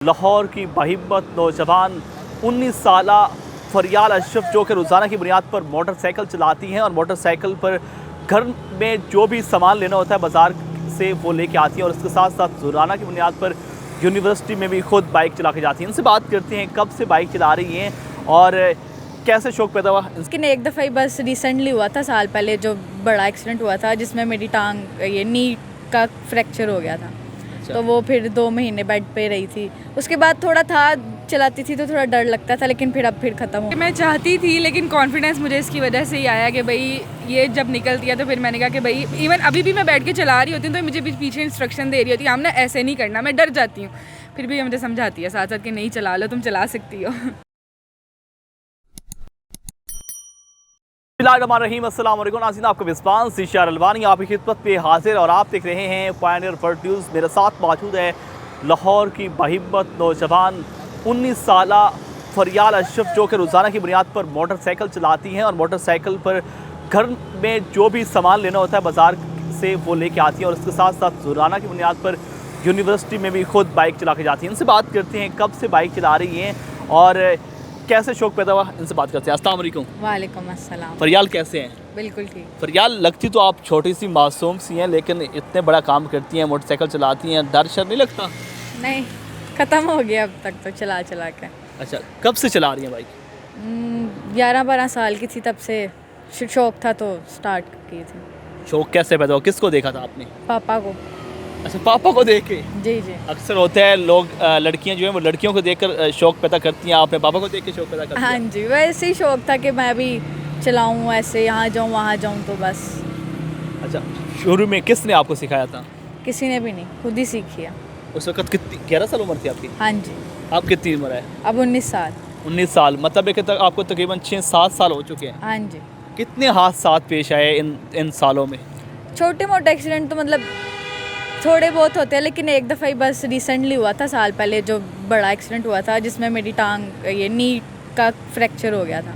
लाहौर की बाहिम्मत नौजवान 19 साला फरियाल अशरफ जो कि रोज़ाना की बुनियाद पर मोटरसाइकिल चलाती हैं और मोटरसाइकिल पर घर में जो भी सामान लेना होता है बाज़ार से वो लेके आती हैं और इसके साथ साथ रोज़ाना की बुनियाद पर यूनिवर्सिटी में भी खुद बाइक चला के जाती हैं। इनसे बात करते हैं कब से बाइक चला रही हैं और कैसे शौक़ पैदा हुआ। लेकिन एक दफ़ा ही बस रिसेंटली हुआ था, साल पहले जो बड़ा एक्सीडेंट हुआ था जिसमें मेरी टांग ये नी का फ्रैक्चर हो गया था। तो वो फिर 2 महीने बेड पे रही थी। उसके बाद थोड़ा था, चलाती थी तो थोड़ा डर लगता था, लेकिन फिर अब ख़त्म हो। मैं चाहती थी लेकिन कॉन्फिडेंस मुझे इसकी वजह से ही आया कि भाई ये जब निकलती है तो फिर मैंने कहा कि भाई इवन अभी भी मैं बैठ के चला रही होती हूँ तो मुझे पीछे इंस्ट्रक्शन दे रही होती है, हमने ऐसे नहीं करना, मैं डर जाती हूँ। फिर भी मुझे समझाती है साथ साथ कि नहीं चला लो, तुम चला सकती हो। बिस्मिल्लाहिर्रहमानिर्रहीम, अस्सलाम वालेकुम नाज़रीन, आपका मेज़बान ज़ीशान अलवानी आपकी खिदमत पे हाजिर और आप देख रहे हैं पायनियर वर्ल्ड न्यूज़। मेरे साथ मौजूद है लाहौर की बाहिम्मत नौजवान 19 साला फरियाल अशरफ जो कि रोज़ाना की बुनियाद पर मोटरसाइकिल चलाती हैं और मोटरसाइकिल पर घर में जो भी सामान लेना होता है बाज़ार से वो लेके आती हैं और इसके साथ साथ रोज़ाना की बुनियाद पर यूनिवर्सिटी में भी खुद बाइक चला के जाती हैं। इनसे बात करते हैं कब से बाइक चला रही हैं और कैसे शौक़ पैदा हुआ। इनसे बात करते हैं। अस्सलाम वालेकुम। वालेकुम अस्सलाम। फरियाल कैसे हैं? बिल्कुल ठीक। फरियाल, लगती तो आप छोटी सी मासूम सी हैं लेकिन इतने बड़ा काम करती हैं, मोटरसाइकिल चलाती हैं, डर शर नहीं लगता? नहीं, ख़त्म हो गया अब तक तो चला चला के। अच्छा, कब से चला रही हैं बाइक? 11-12 साल की थी तब से शौक़ था तो स्टार्ट की थी। शौक़ कैसे पैदा हुआ, किसको देखा था आपने? पापा को। अच्छा, पापा को देख के? जी जी। अक्सर होता है लोग लड़कियां जो हैं वो लड़कियों को देखकर शौक़ पैदा करती हैं, आपने पापा को देख के शौक़ पैदा कर दिया? हाँ जी, वैसे ही शौक़ था कि मैं भी चलाऊँ, ऐसे यहाँ जाऊँ वहाँ जाऊँ तो बस। अच्छा, शुरू में किसने आपको सिखाया था? किसी ने भी नहीं, खुद ही सीखी है। उस वक्त कितनी 11 साल उम्र थी आपकी? हाँ जी। आप कितनी उम्र है? अब 19 साल। 19 साल, मतलब एक तक आपको तकरीबन 6-7 साल हो चुके हैं। हाँ जी। कितने हादसात पेश आए इन सालों में? छोटे मोटे एक्सीडेंट तो मतलब थोड़े बहुत होते हैं, लेकिन एक दफ़ा ही बस रिसेंटली हुआ था, साल पहले जो बड़ा एक्सीडेंट हुआ था जिसमें मेरी टांग ये नी का फ्रैक्चर हो गया था।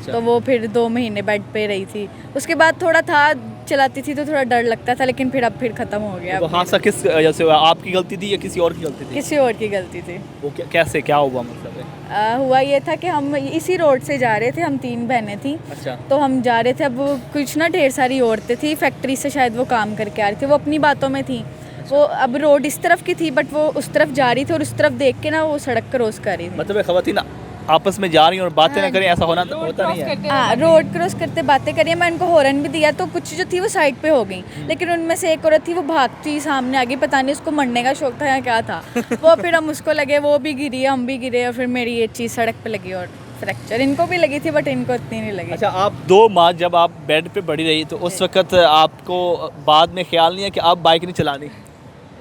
तो वो फिर 2 महीने बेड पे रही थी। उसके बाद थोड़ा था, चलाती थी तो थोड़ा डर लगता था, लेकिन फिर अब ख़त्म हो गया। वो हादसा किस वजह से हुआ? आपकी गलती थी या किसी और की गलती थी? किसी और की गलती थी। वो कैसे क्या हुआ मतलब है? हुआ ये था कि हम इसी रोड से जा रहे थे, हम 3 बहनें थी। अच्छा। तो हम जा रहे थे, अब वो कुछ ना ढेर सारी औरतें थी, फैक्ट्री से शायद वो काम करके आ रही थी, वो अपनी बातों में थी। वो अब रोड इस तरफ की थी बट वो उस तरफ जा रही थी और उस तरफ देख के ना वो सड़क क्रॉस कर रही थी। मतलब ख़वातीन आपस में जा रही हैं और बातें ना करें, ऐसा होना होता नहीं है? हाँ, रोड क्रॉस करते बातें करिए, मैं उनको हॉर्न भी दिया तो कुछ जो थी वो साइड पे हो गई, लेकिन उनमें से एक औरत थी वो भागती सामने आ गई, पता नहीं उसको मरने का शौक था या क्या था। वो फिर हम उसको लगे, वो भी गिरी, हम भी गिरे और फिर मेरी ये चीज़ सड़क पे लगी और फ्रैक्चर इनको भी लगी थी बट इनको इतनी नहीं लगी। अच्छा, आप 2 माह जब आप बेड पे पड़ी रही तो उस वक्त आपको बाद में ख्याल नहीं है कि आप बाइक नहीं चलानी?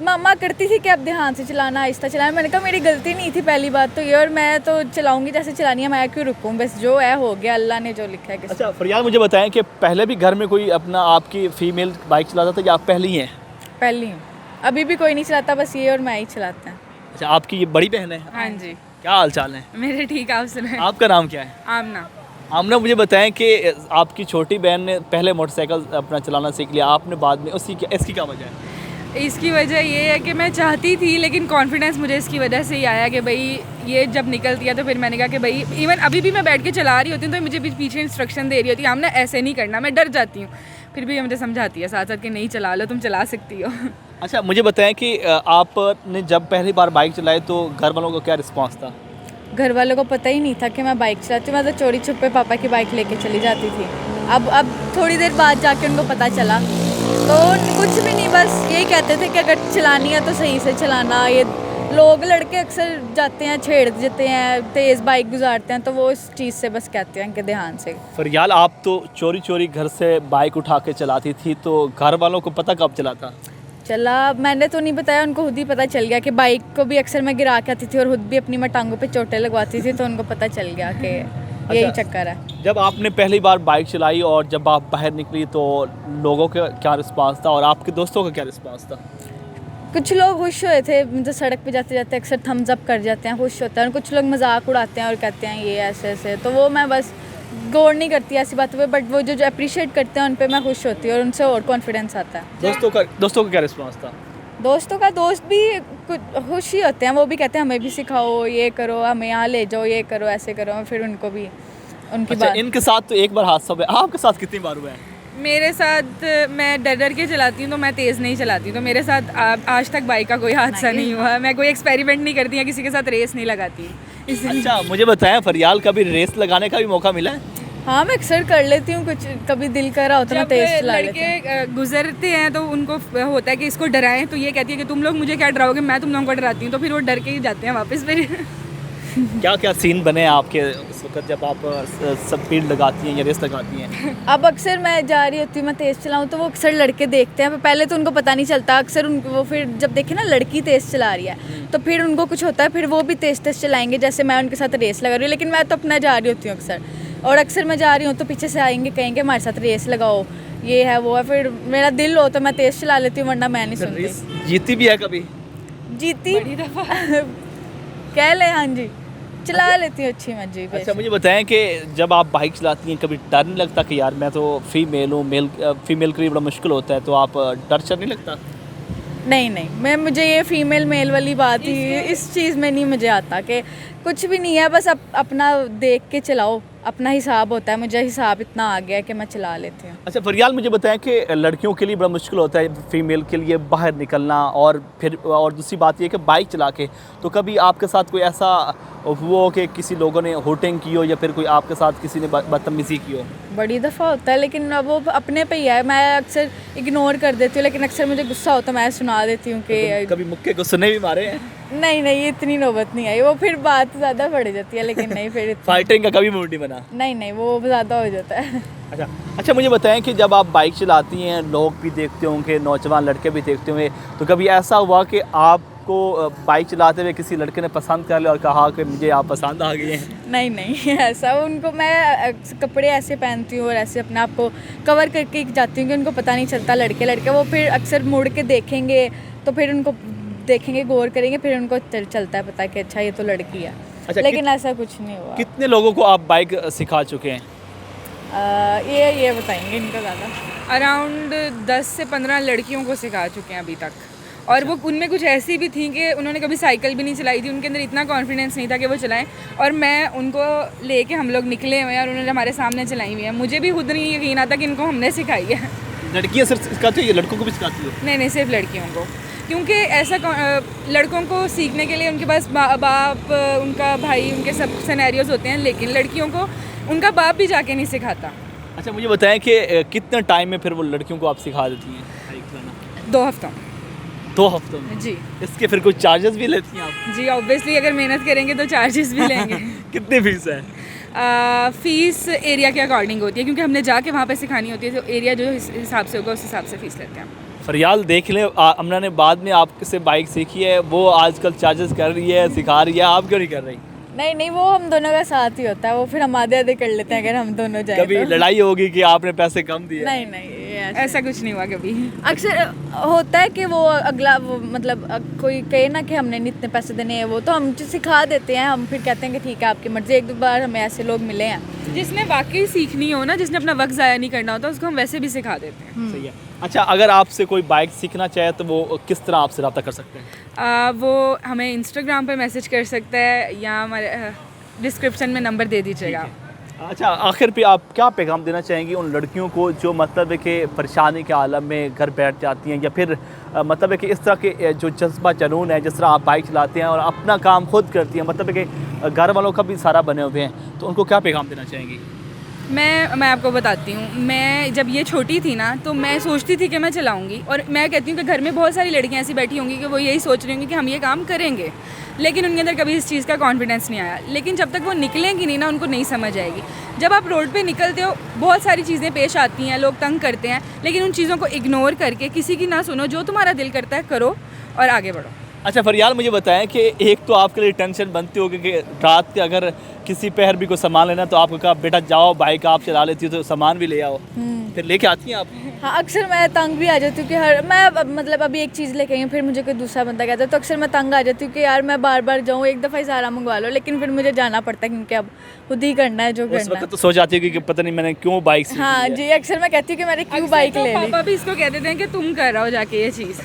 मम्मा करती थी कि अब ध्यान से चलाना, आहिस्ता चलाना। मैंने कहा मेरी गलती नहीं थी, पहली बात तो ये, और मैं तो चलाऊंगी जैसे चलानी है, मैं क्यों रुकूं, बस जो है हो गया, अल्लाह ने जो लिखा है। अच्छा फरियाल, मुझे बताएं कि पहले भी घर में कोई अपना आपकी फ़ीमेल बाइक चलाता था या आप पहली हैं? पहली हूँ, अभी भी कोई नहीं चलाता, बस ये और मैं ही चलाते हैं। अच्छा, आपकी ये बड़ी बहन है? हाँ जी। क्या हाल चाल है? मेरे ठीक, आप सुनाएं। आपका नाम क्या है? आमना। आमना, मुझे बताएं कि आपकी छोटी बहन ने पहले मोटरसाइकिल अपना चलाना सीख लिया, आपने बाद में इसकी क्या वजह है? इसकी वजह ये है कि मैं चाहती थी लेकिन कॉन्फिडेंस मुझे इसकी वजह से ही आया कि भाई ये जब निकलती है तो फिर मैंने कहा कि भाई इवन अभी भी मैं बैठ के चला रही होती हूँ तो मुझे पीछे इंस्ट्रक्शन दे रही होती है, हमने ऐसे नहीं करना, मैं डर जाती हूँ। फिर भी मुझे समझाती है साथ साथ कि नहीं चला लो, तुम चला सकती हो। अच्छा, मुझे बताएं कि आपने जब पहली बार बाइक चलाई तो घर वालों का क्या रिस्पॉन्स था? घर वालों को पता ही नहीं था कि मैं बाइक चलाती हूँ, मैं तो चोरी छुपे पापा की बाइक लेके चली जाती थी। अब थोड़ी देर बाद जाके उनको पता चला तो कुछ भी नहीं, बस यही कहते थे कि अगर चलानी है तो सही से चलाना। ये लोग लड़के अक्सर जाते हैं, छेड़ देते हैं, तेज़ बाइक गुजारते हैं, तो वो इस चीज़ से बस कहते हैं कि ध्यान से। फरियाल, आप तो चोरी चोरी घर से बाइक उठा के चलाती थी, तो घर वालों को पता कब चला था? चला, मैंने तो नहीं बताया, उनको खुद ही पता चल गया कि बाइक को भी अक्सर मैं गिरा के आती थी और खुद भी अपनी मैं टांगों पे चोटें लगवाती थी, तो उनको पता चल गया कि यही चक्कर है। जब आपने पहली बार बाइक चलाई और जब आप बाहर निकली तो लोगों का क्या रिस्पांस था और आपके दोस्तों का क्या रिस्पांस था? कुछ लोग खुश हुए थे, मतलब सड़क पे जाते जाते अक्सर थम्स अप कर जाते हैं, खुश होते हैं, और कुछ लोग मजाक उड़ाते हैं और कहते हैं ये ऐसे ऐसे, तो वो मैं बस गौर नहीं करती ऐसी बातों पे, बट वो जो अप्रिशिएट करते हैं उन पे मैं खुश होती हूँ और उनसे और कॉन्फिडेंस आता है। दोस्तों का क्या रिस्पांस था? दोस्तों का दोस्त भी कुछ खुश ही होते हैं, वो भी कहते हैं हमें भी सिखाओ, ये करो, हमें यहाँ ले जाओ, ये करो, ऐसे करो, फिर उनको भी उनकी अच्छा, बात। इनके साथ तो एक बार हादसा हुआ है, आपके साथ कितनी बार हुआ है? मेरे साथ मैं डर डर के चलाती हूँ, तो मैं तेज़ नहीं चलाती, तो मेरे साथ आज तक बाइक का कोई हादसा नहीं हुआ। मैं कोई एक्सपेरिमेंट नहीं करती या किसी के साथ रेस नहीं लगाती इसलिए। अच्छा, मुझे बताएं फरियाल कभी रेस लगाने का भी मौका मिला है? हाँ, मैं अक्सर कर लेती हूँ, कुछ कभी दिल कर रहा होता है जब तेज चला लेती हूँ। लड़के गुजरते हैं तो उनको होता है कि इसको डराएं, तो ये कहती है कि तुम लोग मुझे क्या डराओगे, मैं तुम लोगों को डराती हूँ, तो फिर वो डर के ही जाते हैं वापस फिर। क्या क्या सीन बने आपके उस वक्त जब आप स्पीड लगाती हैं या रेस लगाती हैं? अब अक्सर मैं जा रही होती हूँ, मैं तेज़ चलाऊँ तो वो अक्सर लड़के देखते हैं, पहले तो उनको पता नहीं चलता, अक्सर उनको वो फिर जब देखे ना लड़की तेज़ चला रही है तो फिर उनको कुछ होता है, फिर वो भी तेज़ तेज़ चलाएंगे, जैसे मैं उनके साथ रेस लगा रही हूँ। लेकिन मैं तो अपना जा रही होती हूँ अक्सर, और अक्सर मैं जा रही हूँ तो पीछे से आएंगे, कहेंगे हमारे साथ रेस लगाओ, ये है वो है, फिर मेरा दिल हो तो मैं तेज़ चला लेती हूँ, वरना मैं नहीं सुनती। रेस जीती भी है कभी? जीती बड़ी दफ़ा कह ले, हाँ जी, चला लेती हूँ अच्छी मर्जी पे। अच्छा, मुझे बताएं कि जब आप बाइक चलाती हैं कभी डर नहीं लगता कि यार मैं तो फीमेल हूँ, फीमेल के लिए बड़ा मुश्किल होता है, तो आप डर शर नहीं लगता? नहीं नहीं, मैं मुझे ये फीमेल मेल वाली बात ही इस चीज़ में नहीं मुझे आता, कि कुछ भी नहीं है, बस अपना देख के चलाओ, अपना हिसाब होता है, मुझे हिसाब इतना आ गया है कि मैं चला लेती हूँ। अच्छा फरियाल, मुझे बताएं कि लड़कियों के लिए बड़ा मुश्किल होता है फीमेल के लिए बाहर निकलना, और फिर और दूसरी बात ये कि बाइक चला के, तो कभी आपके साथ कोई ऐसा हुआ हो कि किसी लोगों ने होटिंग की हो या फिर कोई आपके साथ किसी ने बदतमीज़ी की हो? बड़ी दफ़ा होता है, लेकिन अब वो अपने पे ही है, मैं अक्सर इग्नोर कर देती हूँ, लेकिन अक्सर मुझे गुस्सा होता है, मैं सुना देती हूँ कि कभी मुक्के को सुने भी मारे हैं? नहीं नहीं, इतनी नौबत नहीं आई, वो फिर बात ज़्यादा बढ़ जाती है, लेकिन नहीं फिर फाइटिंग का कभी मूड नहीं बना? नहीं नहीं, वो ज़्यादा हो जाता है। अच्छा अच्छा, मुझे बताएं कि जब आप बाइक चलाती हैं, लोग भी देखते होंगे, नौजवान लड़के भी देखते होंगे, तो कभी ऐसा हुआ कि आपको बाइक चलाते हुए किसी लड़के ने पसंद कर लिया और कहा कि मुझे आप पसंद आ गए हैं? नहीं नहीं, ऐसा उनको मैं कपड़े ऐसे पहनती हूँ और ऐसे अपने आप को कवर करके जाती हूँ कि उनको पता नहीं चलता, लड़के लड़के वो फिर अक्सर मुड़ के देखेंगे, तो फिर उनको देखेंगे, गौर करेंगे, फिर उनको चलता है पता कि अच्छा ये तो लड़की है। अच्छा, लेकिन ऐसा कुछ नहीं हुआ। कितने लोगों को आप बाइक सिखा चुके हैं? ये बताएंगे इनका ज़्यादा। अराउंड 10 से 15 लड़कियों को सिखा चुके हैं अभी तक, और वो उनमें कुछ ऐसी भी थी कि उन्होंने कभी साइकिल भी नहीं चलाई थी, उनके अंदर इतना कॉन्फिडेंस नहीं था कि वो चलाएं, और मैं उनको लेके हम लोग निकले हुए हैं और उन्होंने हमारे सामने चलाई हुई है। मुझे भी खुद नहीं यकीन आता कि इनको हमने सिखाई है। लड़कियाँ सिर्फ सिखाती हो, लड़कों को भी सिखाती हो? नहीं नहीं, सिर्फ लड़कियों को, क्योंकि ऐसा लड़कों को सीखने के लिए उनके पास बाप, उनका भाई, उनके सब सिनेरियोज होते हैं, लेकिन लड़कियों को उनका बाप भी जाके नहीं सिखाता। अच्छा, मुझे बताएं कि कितने टाइम में फिर वो लड़कियों को आप सिखा देती हैं बाइक चलाना? 2 हफ्तों 2 हफ्तों में? जी इसके फिर कुछ चार्जेस भी लेती हैं आप? जी, ऑब्वियसली अगर मेहनत करेंगे तो चार्जेस भी लेंगे। कितनी फीस है? फ़ीस एरिया के अकॉर्डिंग होती है, क्योंकि हमने जाके वहाँ पे सिखानी होती है, तो एरिया जो हिसाब से होगा उस हिसाब से फ़ीस लेते हैं। फरियाल देख लें, अमना ने बाद में आपसे बाइक सीखी है, वो आजकल चार्जेस कर रही है, सिखा रही है, आप क्यों नहीं कर रही? नहीं नहीं, वो हम दोनों का साथ ही होता है, वो फिर हम आधे आधे कर लेते हैं अगर हम दोनों जाएं कभी तो। लड़ाई होगी कि आपने पैसे कम दिए? नहीं नहीं, ये ऐसा कुछ नहीं हुआ कभी। अक्सर होता है कि वो अगला वो मतलब कोई कहे ना कि हमने नहीं इतने पैसे देने हैं, वो तो हम सिखा देते हैं, हम फिर कहते हैं कि ठीक है आपकी मर्जी। 1-2 बार हमें ऐसे लोग मिले हैं। जिसने वाकई सीखनी हो ना, जिसने अपना वक्त ज़ाया नहीं करना होता, उसको हम वैसे भी सिखा देते हैं। सही है। अच्छा, अगर आपसे कोई बाइक सीखना चाहे तो वो किस तरह आपसे रब्ता कर सकते हैं? वो हमें इंस्टाग्राम पे मैसेज कर सकता है, या हमारे डिस्क्रिप्शन में नंबर दे दीजिएगा। अच्छा, आखिर पे आप क्या पैगाम देना चाहेंगी उन लड़कियों को जो मतलब है कि परेशानी के आलम में घर बैठ जाती हैं, या फिर मतलब है कि इस तरह के जो जज्बा जुनून है, जिस तरह आप बाइक चलाते हैं और अपना काम खुद करती हैं, मतलब है कि घर वालों का भी सारा बने हुए हैं, तो उनको क्या पैगाम देना चाहेंगी? मैं आपको बताती हूँ, मैं जब ये छोटी थी ना, तो मैं सोचती थी कि मैं चलाऊँगी, और मैं कहती हूँ कि घर में बहुत सारी लड़कियाँ ऐसी बैठी होंगी कि वो यही सोच रही होंगी कि हम ये काम करेंगे, लेकिन उनके अंदर कभी इस चीज़ का कॉन्फिडेंस नहीं आया। लेकिन जब तक वो निकलेंगी नहीं ना, उनको नहीं समझ आएगी। जब आप रोड पे निकलते हो, बहुत सारी चीज़ें पेश आती हैं, लोग तंग करते हैं, लेकिन उन चीज़ों को इग्नोर करके किसी की ना सुनो, जो तुम्हारा दिल करता है करो और आगे बढ़ो। अच्छा फरियाल, मुझे बताएं कि एक तो आपके लिए टेंशन बनती होगी कि रात के अगर किसी पहर भी को सामान लेना, तो आपको कहा बेटा जाओ, बाइक आप चला लेती हो तो सामान भी ले आओ, फिर लेके आती हैं आप? हाँ, अक्सर मैं तंग भी आ जाती हूँ कि मतलब अभी एक चीज़ लेके आई हूँ, फिर मुझे कोई दूसरा बंदा कहता है, तो अक्सर मैं तंग आ जाती हूँ कि यार मैं बार बार जाऊँ, एक दफ़ा ही सारा मंगवा लो, लेकिन फिर मुझे जाना पड़ता है क्योंकि अब खुद ही करना है जो उस करना वक्त तो सो जाती है कि पता नहीं मैंने क्यों बाइक सीखी हाँ है। जी, अक्सर मैं कहती हूँ कि मैंने क्यों बाइक तो ले ली। पापा भी इसको कह देते हैं कि तुम कर रहो जाके ये चीज़।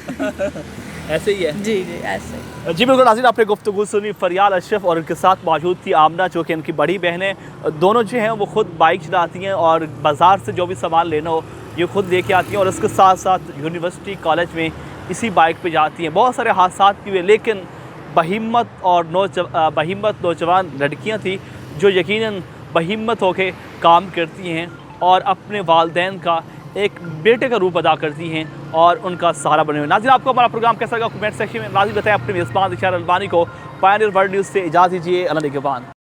ऐसे ही है। जी जी ऐसे। जी बिल्कुल नाज़रीन, आपने गुफ्तगू सुनी फरियाल अशरफ और उनके साथ मौजूद थी आमना, जो कि इनकी बड़ी बहन है। दोनों जो हैं वो खुद बाइक चलाती हैं और बाज़ार से जो भी सामान लेना हो ये खुद लेके आती हैं और इसके साथ साथ यूनिवर्सिटी कॉलेज में इसी बाइक पे जाती हैं। बहुत सारे हादसा भी हुए, लेकिन बहिम्मत नौजवान लड़कियाँ थी जो यकीनन बहिम्मत होकर काम करती हैं और अपने वालिदैन का एक बेटे का रूप अदा करती हैं और उनका सहारा बने हुए। नाज़रीन, आपको हमारा प्रोग्राम कैसा लगा कमेंट सेक्शन में नाज़रीन बताएं। अपने मेज़बान इशार अलवानी को पायनियर वर्ल्ड न्यूज़ से इजाज़त दीजिए। अल्लाह निगहबान।